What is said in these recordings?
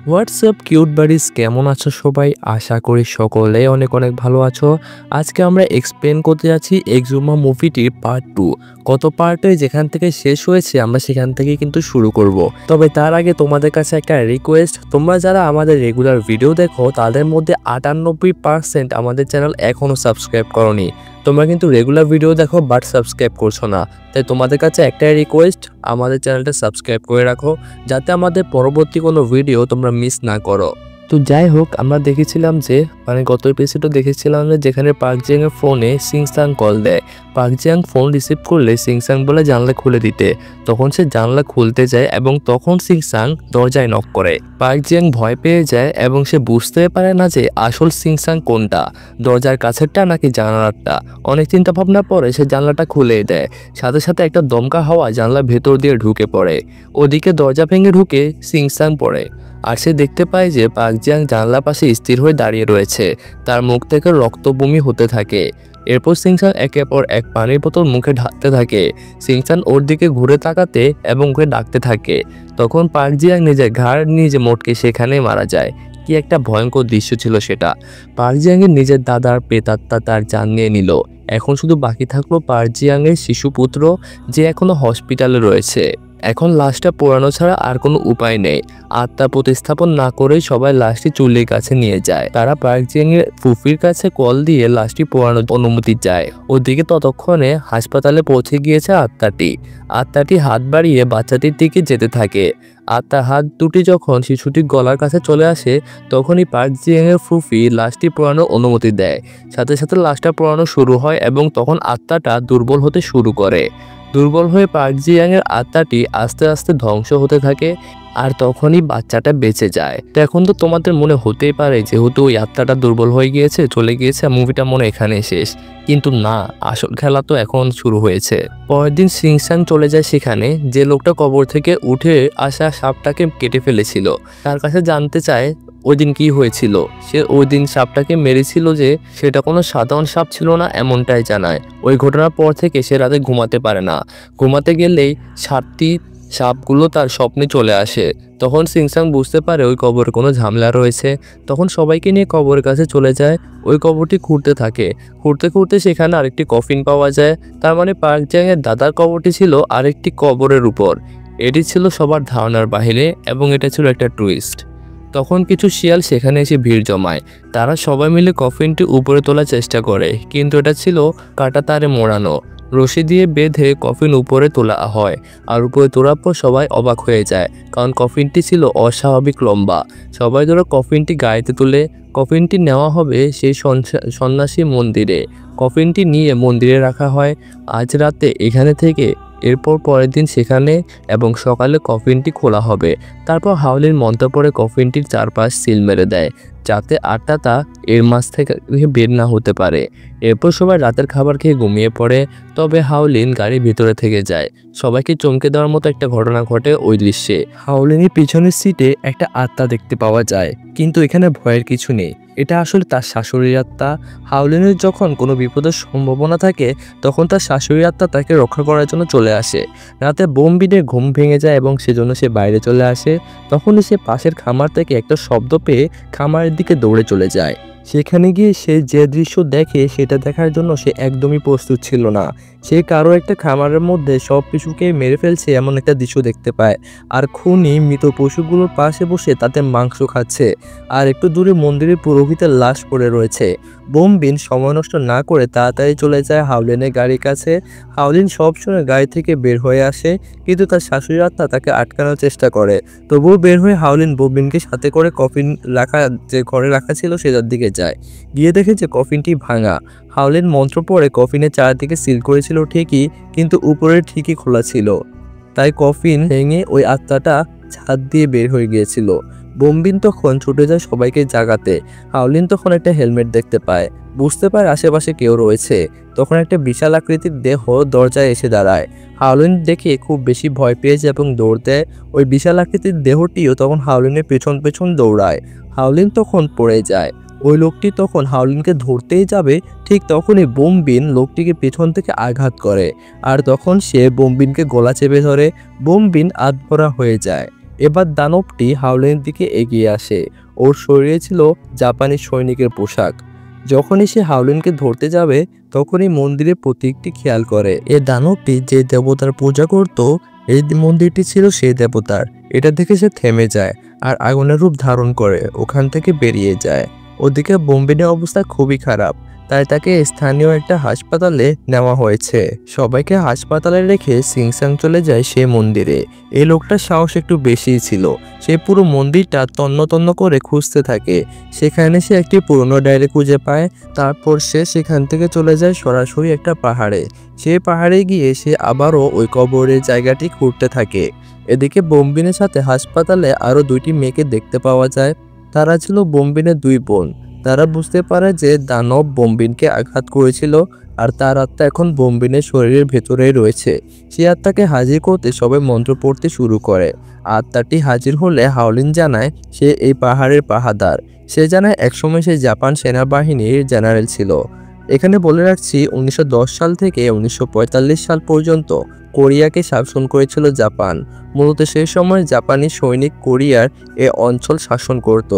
WhatsApp cute buddies কেমন আছো সবাই? আশা করি সকলেই অনেক অনেক ভালো আছো। আজকে আমরা এক্সপ্লেন করতে যাচ্ছি এক্সুমা মুভিটির পার্ট 2। কত পার্টে যেখান থেকে শেষ হয়েছে আমরা সেখান থেকে কিন্তু শুরু করব। তবে তার আগে তোমাদের কাছে একটা রিকোয়েস্ট, তোমরা যারা আমাদের রেগুলার ভিডিও দেখো তাদের মধ্যে 98% আমাদের চ্যানেল এখনও সাবস্ক্রাইব করোনি। তোমরা কিন্তু রেগুলার ভিডিও দেখো বাট সাবস্ক্রাইব করছো না। তাই তোমাদের কাছে একটাই রিকোয়েস্ট, আমাদের চ্যানেলটা সাবস্ক্রাইব করে রাখো যাতে আমাদের পরবর্তী কোনো ভিডিও তোমরা মিস না করো। তো যাই হোক, আমরা দেখেছিলাম যে গত এপিসোডে দেখেছিলাম যে যেখানে পার্ক জিয়াং এর ফোনে সিংসাং কল দেয়। পার্ক জিয়াং ফোন রিসিভ করলে সিংসাং বলে জানলা খুলে দিতে। তখন সে জানলা খুলতে যায় এবং তখন সিংসাং দরজায় নক করে। পার্ক জিয়াং ভয় পেয়ে যায় এবং সে বুঝতে পারে না যে আসল সিংসাং কোনটা, দরজার কাছেরটা নাকি জানালাটা। অনেক চিন্তা ভাবনা পরে সে জানলাটা খুলে দেয়। সাথে সাথে একটা দমকা হাওয়া জানলার ভেতর দিয়ে ঢুকে পড়ে। ওদিকে দরজা ভেঙে ঢুকে সিংসাং পড়ে আর সে দেখতে পায় যে পার্ক জিয়াং জানলার পাশে স্থির হয়ে দাঁড়িয়ে রয়েছে। তার মুখ থেকে রক্তবমি হতে থাকে। এরপর সিংসাং একের পর এক পানির বোতল মুখে ঢালতে থাকে। সিংসাং ওর দিকে ঘুরে তাকাতে এবং ওকে ডাকতে থাকে। তখন পার্ক জিয়াং নিজের ঘাড় নিজে মোটকে সেখানেই মারা যায়। কি একটা ভয়ঙ্কর দৃশ্য ছিল সেটা। পার্ক জিয়াং এর নিজের দাদার প্রেতাত্মা তার জান নিয়ে নিল। এখন শুধু বাকি থাকলো পার্ক জিয়াং এর শিশুপুত্র, যে এখনো হসপিটালে রয়েছে। এখন লাশটা পোড়ানো ছাড়া আর কোনো উপায় নেই। আত্মা প্রতিস্থাপন না করেই সবাই লাশটি চুল্লির কাছে নিয়ে যায়। তারা পার্ক জিয়াং এর ফুফির কাছে কল দিয়ে লাশটি পোড়ানোর অনুমতি চায়। ওদিকে ততক্ষণে হাসপাতালে পৌঁছে গিয়েছে আত্মাটি হাত বাড়িয়ে বাচ্চাটির দিকে যেতে থাকে। আত্মার হাত দুটি যখন শিশুটির গলার কাছে চলে আসে তখনই পার্ক জিয়াং এর ফুফি লাশটি পোড়ানোর অনুমতি দেয়। সাথে সাথে লাশটা পোড়ানো শুরু হয় এবং তখন আত্মাটা দুর্বল হতে শুরু করে। দুর্বল হয়ে পার্ক জিয়াং এর আত্মাটি আস্তে আস্তে ধ্বংস হতে থাকে আর তখনই বাচ্চাটা বেঁচে যায়। তো এখন তো তোমাদের মনে হতেই পারে যেহেতু ওই আত্মাটা দুর্বল হয়ে গিয়েছে, চলে গিয়েছে, মুভিটা মনে এখানে শেষ। কিন্তু না, আসল খেলা তো এখন শুরু হয়েছে। পরের দিন সিংসাং চলে যায় সেখানে যে লোকটা কবর থেকে উঠে আসা সাপটাকে কেটে ফেলেছিল। তার কাছে জানতে চায় ওই দিন কি হয়েছিল। সে ওই দিন সাপটাকে মেরেছিল যে সেটা কোনো সাধারণ সাপ ছিল না এমনটাই জানায়। ওই ঘটনার পর থেকে সে রাতে ঘুমাতে পারে না। ঘুমাতে গেলেই সাপগুলো তার স্বপ্নে চলে আসে। তখন সিংসাং বুঝতে পারে ওই কবরে কোনো ঝামেলা রয়েছে। তখন সবাইকে নিয়ে কবরের কাছে চলে যায়। ওই কবরটি খুঁড়তে থাকে। খুঁড়তে খুঁড়তে সেখানে আরেকটি কফিন পাওয়া যায়। তার মানে পার্ক জিয়াং এর দাদার কবরটি ছিল আরেকটি কবরের উপর। এটি ছিল সবার ধারণার বাইরে এবং এটা ছিল একটা টুইস্ট। তখন কিছু শিয়াল সেখানে এসে ভিড় জমায়। তারা সবাই মিলে কফিনটি উপরে তোলার চেষ্টা করে, কিন্তু এটা ছিল কাটা তারে মোড়ানো। রশি দিয়ে বেঁধে কফিন উপরে তোলা হয় আর উপরে তোলার পর সবাই অবাক হয়ে যায়, কারণ কফিনটি ছিল অস্বাভাবিক লম্বা। সবাই ধরো কফিনটি গাড়িতে তুলে কফিনটি নেওয়া হবে সেই সন্ন্যাসী মন্দিরে। কফিনটি নিয়ে মন্দিরে রাখা হয় আজ রাতে এখানে থেকে। এরপর পরের দিন সেখানে এবং সকালে কফিনটি খোলা হবে। তারপর হাওলিন মন্ত্র পড়ে কফিনটির চারপাশ সিল মেরে দেয় যাতে আত্মাটা এর মাঝ থেকে বের না হতে পারে। এরপর সবাই রাতের খাবার খেয়ে ঘুমিয়ে পড়ে। তবে হাওলিন গাড়ির ভিতরে থেকে যায়। সবাইকে চমকে দেওয়ার মতো একটা ঘটনা ঘটে ওই দৃশ্যে। হাওলিনের পিছনের সিটে একটা আত্মা দেখতে পাওয়া যায়, কিন্তু এখানে ভয়ের কিছু নেই। এটা আসলে তার শাশুড়ির আত্মা। হাওলিনের যখন কোনো বিপদের সম্ভাবনা থাকে তখন তার শাশুড়ির আত্মা তাকে রক্ষা করার জন্য চলে আসে। রাতে বোম বিনে ঘুম ভেঙে যায় এবং সেজন্য সে বাইরে চলে আসে। তখনই সে পাশের খামার থেকে একটা শব্দ পেয়ে খামারের দিকে দৌড়ে চলে যায়। সেখানে গিয়ে সে যে দৃশ্য দেখে সেটা দেখার জন্য সে একদমই প্রস্তুত ছিল না। সে কারো একটা খামারের মধ্যে সব পশুকে মেরে ফেলছে এমন একটা দৃশ্য দেখতে পায়। আর খুনি মৃত পশুগুলোর পাশে বসে তাদের মাংস খাচ্ছে। আর একটু দূরে মন্দিরের পুরোহিতের লাশ পড়ে রয়েছে। বোমবিন সময় নষ্ট না করে তাড়াতাড়ি চলে যায় হাওলিনের গাড়ির কাছে। হাওলিন সব সময় গাড়ি থেকে বের হয়ে আসে, কিন্তু তার শাশুড়ির আত্মা তাকে আটকানোর চেষ্টা করে। তবুও বের হয়ে হাওলিন বোমবিনকে সাথে করে কফিন রাখা যে ঘরে রাখা ছিল সেটার দিকে যায়। গিয়ে দেখে যে কফিনটি ভাঙা। হাওলিন মন্ত্র পড়ে কফিনের চারদিকে সিল করেছিল ঠিকই, কিন্তু উপরে ঠিকই খোলা ছিল। তাই কফিন ভেঙে ওই আত্মাটা ছাদ দিয়ে বের হয়ে গিয়েছিল। বোমবিন তখন ছুটে যায় সবাইকে জাগাতে। হাওলিন তখন একটা হেলমেট দেখতে পায়, বুঝতে পারে আশেপাশে কেউ রয়েছে। তখন একটা বিশাল আকৃতির দেহ দরজায় এসে দাঁড়ায়। হাওলিন দেখে খুব বেশি ভয় পেয়েছে এবং দৌড় দেয়। ওই বিশাল আকৃতির দেহটিও তখন হাওলিনের পেছন পেছন দৌড়ায়। হাওলিন তখন পড়ে যায়। ওই লোকটি তখন হাওলিনকে ধরতেই যাবে, ঠিক তখনই বোমবিন লোকটিকে পেছন থেকে আঘাত করে আর তখন সে বোমবিনকে গলা চেপে ধরে। বোমবিন আধমরা হয়ে যায়। এবার দানবটি হাওলিনের দিকে এগিয়ে আসে। ওর শরীরে ছিল জাপানি সৈনিকের পোশাক। যখনই সে হাওলিনকে ধরতে যাবে তখনই মন্দিরের প্রতীকটি খেয়াল করে। এ দানবটি যে দেবতার পূজা করত এই মন্দিরটি ছিল সেই দেবতার। এটা দেখে সে থেমে যায় আর আগুনের রূপ ধারণ করে ওখান থেকে বেরিয়ে যায়। ওদিকে বোম্বিনের অবস্থা খুবই খারাপ, তাই তাকে স্থানীয় একটা হাসপাতালে নেওয়া হয়েছে। সবাইকে হাসপাতালে রেখে সিংসাং চলে যায় সে মন্দিরে। এই লোকটার সাহস একটু বেশিই ছিল। সে পুরো মন্দিরটা তন্ন তন্ন করে খুঁজতে থাকে। সেখানে সে একটি পুরনো ডায়েরি খুঁজে পায়। তারপর সে সেখান থেকে চলে যায় সরাসরি একটা পাহাড়ে। সেই পাহাড়ে গিয়ে সে আবারও ওই কবরের জায়গাটি খুঁড়তে থাকে। এদিকে বোম্বিনের সাথে হাসপাতালে আরও 2টি মেয়েকে দেখতে পাওয়া যায়। তারা ছিল বোম্বিনের 2 বোন। তারা বুঝতে পারে যে দানব বোম্বিনকে আঘাত করেছিল আর তার আত্মা এখন বোম্বিনের শরীরের ভেতরেই রয়েছে। সে আত্মাকে হাজির করতে সবাই মন্ত্র পড়তে শুরু করে। আত্মাটি হাজির হলে হাওলিন জানায় সে এই পাহাড়ের পাহাদার। সে জানায় একসময় সে জাপান সেনাবাহিনীর জেনারেল ছিল। এখানে বলে রাখছি 1910 সাল থেকে 1945 সাল পর্যন্ত কোরিয়াকে শাসন করেছিল জাপান। মূলত সেই সময় জাপানি সৈনিক কোরিয়ার এ অঞ্চল শাসন করত।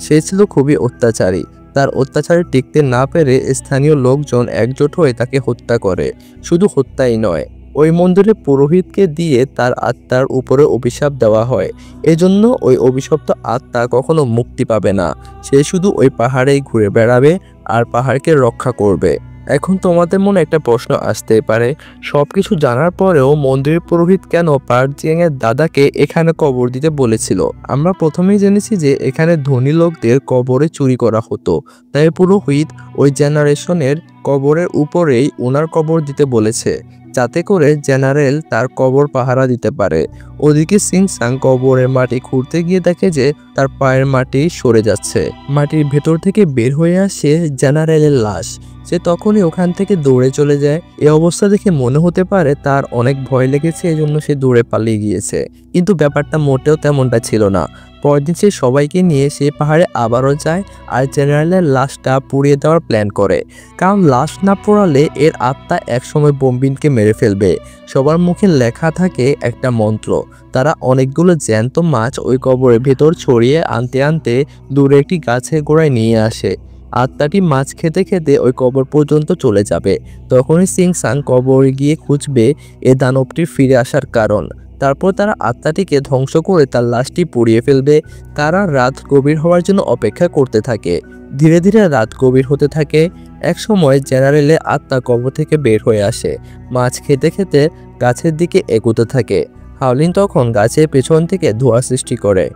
সে ছিল খুবই অত্যাচারী। তার অত্যাচারে টিকতে না পেরে স্থানীয় লোকজন একজোট হয়ে তাকে হত্যা করে। শুধু হত্যাই নয়, ওই মন্দিরের পুরোহিতকে দিয়ে তার আত্মার উপরে অভিশাপ দেওয়া হয়। এজন্য ওই অভিশপ্ত আত্মা কখনো মুক্তি পাবে না। সে শুধু ওই পাহাড়েই ঘুরে বেড়াবে আর পাহাড়কে রক্ষা করবে। এখন তোমাদের মনে একটা প্রশ্ন আসতে পারে, সবকিছু জানার পরেও মন্দিরের পুরোহিত কেন পার্ক জিয়াং এর দাদাকে এখানে কবর দিতে বলেছিল? আমরা প্রথমেই জেনেছি যে এখানে ধনী লোকদের কবরে চুরি করা হতো, তাই পুরোহিত ওই জেনারেশনের কবরের উপরেই ওনার কবর দিতে বলেছে, যাতে করে জেনারেল তার কবর পাহারা দিতে পারে। ওদিকে সিংসাং কবরের মাটি খুঁড়তে গিয়ে দেখে যে তার পায়ের মাটি সরে যাচ্ছে। মাটির ভেতর থেকে বের হয়ে আসে জেনারেলের লাশ। সে তখনই ওখান থেকে দৌড়ে চলে যায়। এই অবস্থা দেখে মনে হতে পারে তার অনেক ভয় লেগেছে, এজন্য সে দৌড়ে পালিয়ে গিয়েছে। কিন্তু ব্যাপারটা মোটেও তেমনটা ছিল না। পরদিন সে সবাইকে নিয়ে সে পাহাড়ে আবারও যায় আর জেনারেলের লাশটা পুড়িয়ে দেওয়ার প্ল্যান করে, কারণ লাশ না পোড়ালে এর আত্মা একসময় বোম্বিনকে মেরে ফেলবে। সবার মুখে লেখা থাকে একটা মন্ত্র। তারা অনেকগুলো জ্যান্ত মাছ ওই কবরের ভেতর ছড়িয়ে আনতে আনতে দূরে একটি গাছের গোড়ায় নিয়ে আসে। আত্মাটি মাছ খেতে খেতে ওই কবর পর্যন্ত চলে যাবে। তখনই সিংসাং কবরে গিয়ে খুঁজবে এ দানবটির ফিরে আসার কারণ। তারপর তারা আত্মাটিকে ধ্বংস করে তার লাশটি পুড়িয়ে ফেলবে। তারা রাত গভীর হওয়ার জন্য অপেক্ষা করতে থাকে। ধীরে ধীরে রাত গভীর হতে থাকে। এক সময় জেনারেলের আত্মা কবর থেকে বের হয়ে আসে। মাছ খেতে খেতে গাছের দিকে এগোতে থাকে। হাওলিন তখন গাছের পেছন থেকে ধোঁয়া সৃষ্টি করে।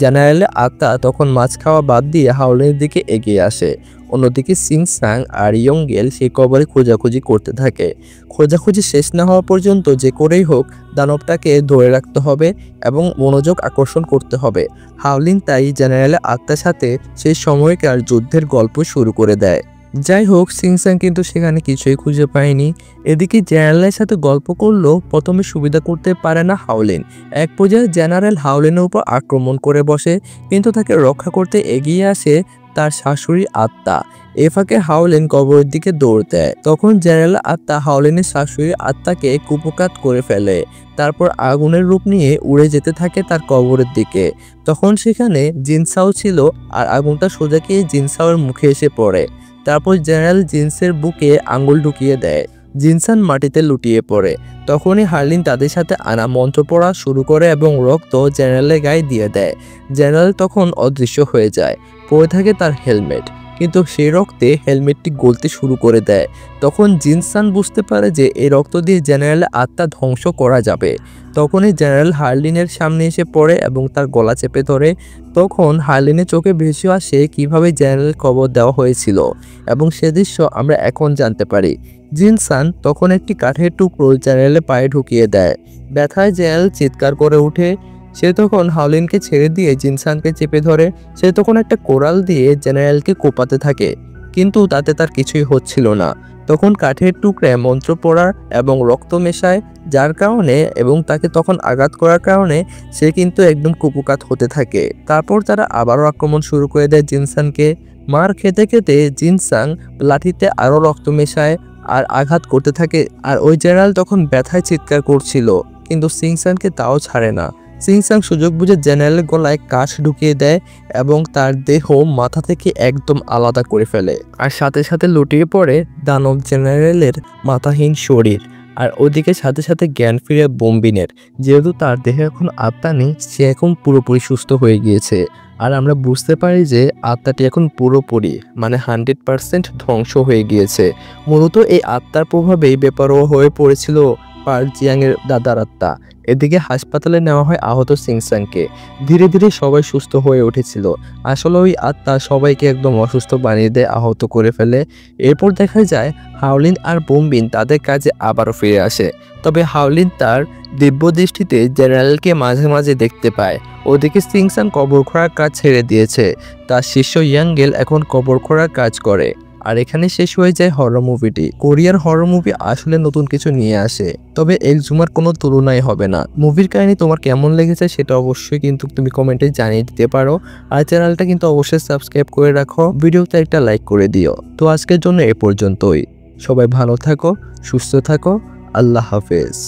জেনারেলের আত্মা তখন মাছ খাওয়া বাদ দিয়ে হাওলিনের দিকে এগিয়ে আসে। অন্যদিকে সিংসাং আর ইয়ংগেল সেই কবরে খোঁজাখুঁজি করতে থাকে। খোঁজাখুঁজি শেষ না হওয়া পর্যন্ত যে করেই হোক দানবটাকে ধরে রাখতে হবে এবং মনোযোগ আকর্ষণ করতে হবে। হাওলিন তাই জেনারেলের আত্মার সাথে সেই সময়কার যুদ্ধের গল্প শুরু করে দেয়। যাই হোক, সিংসাং কিন্তু সেখানে কিছুই খুঁজে পায়নি। এদিকে জেনারেলের সাথে গল্প করলেও প্রথমে সুবিধা করতে পারে না হাওলিন। এক পর্যায়ে জেনারেল হাওলিনের উপর আক্রমণ করে বসে, কিন্তু তাকে রক্ষা করতে এগিয়ে আসে তার শাশুড়ির আত্মা। এ ফাঁকে হাওলিন কবরের দিকে দৌড় দেয়। তখন জেনারেল আত্মা হাওলিনের শাশুড়ির আত্মাকে কুপকাত করে ফেলে। তারপর আগুনের রূপ নিয়ে উড়ে যেতে থাকে তার কবরের দিকে। তখন সেখানে জিনসাও ছিল আর আগুনটা সোজা গিয়ে জিনসাওয়ের মুখে এসে পড়ে। তারপর জেনারেল জিনসের বুকে আঙুল ঢুকিয়ে দেয়। জিনসান মাটিতে লুটিয়ে পড়ে। তখনই হার্লিন তাদের সাথে আনা মন্ত্র পড়া শুরু করে এবং রক্ত জেনারেলের গায়ে দিয়ে দেয়। জেনারেল তখন অদৃশ্য হয়ে যায়। পড়ে থাকে তার হেলমেট, কিন্তু সেই রক্তে হেলমেটটি গলতে শুরু করে দেয়। তখন জিনসান বুঝতে পারে যে এই রক্ত দিয়ে জেনারেলের আত্মা ধ্বংস করা যাবে। তখনই জেনারেল হার্লিনের সামনে এসে পড়ে এবং তার গলা চেপে ধরে। তখন হার্লিনের চোখে ভেসে আসে কিভাবে জেনারেল কবর দেওয়া হয়েছিল এবং সে দৃশ্য আমরা এখন জানতে পারি। জিনসান তখন একটি কাঠের টুকরো জেনারেলের পায়ে ঢুকিয়ে দেয়। ব্যথায় জেনারেল চিৎকার করে ওঠে। সে তখন হাওলিনকে ছেড়ে দিয়ে জিনসানকে চেপে ধরে। সে তখন একটা কোরাল দিয়ে জেনারেলকে কোপাতে থাকে, কিন্তু তাতে তার কিছুই হচ্ছিল না। তখন কাঠের টুকরায় মন্ত্র পড়ার এবং রক্ত মেশায়, যার কারণে এবং তাকে তখন আঘাত করার কারণে সে কিন্তু একদম কুপকাত হতে থাকে। তারপর তারা আবারও আক্রমণ শুরু করে দেয় জিনসানকে। মার খেতে খেতে জিনসাং লাঠিতে আরও রক্ত মেশায় আর আঘাত করতে থাকে। আর ওই জেনারেল তখন ব্যথায় চিৎকার করছিল, কিন্তু সিংসানকে তাও ছাড়ে না। সিংসাং সুযোগ বুঝে জেনারেলের গলায় কাঠ ঢুকিয়ে দেয় এবং তার দেহ মাথা থেকে একদম আলাদা করে ফেলে। আর সাথে সাথে লুটিয়ে পড়ে দানব জেনারেলের মাথাহীন শরীর। আর ওদিকে সাথে সাথে জ্ঞান ফিরে বোম্বিনের। যেহেতু তার দেহে এখন আত্মা নেই, সে এখন পুরোপুরি সুস্থ হয়ে গিয়েছে। আর আমরা বুঝতে পারি যে আত্মাটি এখন পুরোপুরি 100% ধ্বংস হয়ে গিয়েছে। মূলত এই আত্মার প্রভাবেই বেপরোয়া হয়ে পড়েছিল পার্ক জিয়াংয়ের দাদার আত্মা। এদিকে হাসপাতালে নেওয়া হয় আহত সিংসাংকে। ধীরে ধীরে সবাই সুস্থ হয়ে উঠেছিল। আসলে ওই আত্মা সবাইকে একদম অসুস্থ বানিয়ে দেয়, আহত করে ফেলে। এরপর দেখা যায় হাওলিন আর বোম্বিন তাদের কাজে আবারও ফিরে আসে। তবে হাওলিন তার দিব্য দৃষ্টিতে জেনারেলকে মাঝে মাঝে দেখতে পায়। ওদিকে সিংসাং কবর খোঁড়ার কাজ ছেড়ে দিয়েছে। তার শিষ্য ইয়াংগেল এখন কবর খোঁড়ার কাজ করে। আর এখানে শেষ হয়ে যায় হরর মুভিটি। কোরিয়ার হরর মুভি আসলে নতুন কিছু নিয়ে আসে, তবে এক্সহুমার কোনো তুলনাই হবে না। মুভির কাহিনী তোমার কেমন লেগেছে সেটা অবশ্যই কিন্তু তুমি কমেন্টে জানিয়ে দিতে পারো। আর চ্যানেলটা কিন্তু অবশ্যই সাবস্ক্রাইব করে রাখো, ভিডিওতে একটা লাইক করে দিও। তো আজকের জন্য এ পর্যন্তই। সবাই ভালো থাকো, সুস্থ থাকো, আল্লাহ হাফেজ।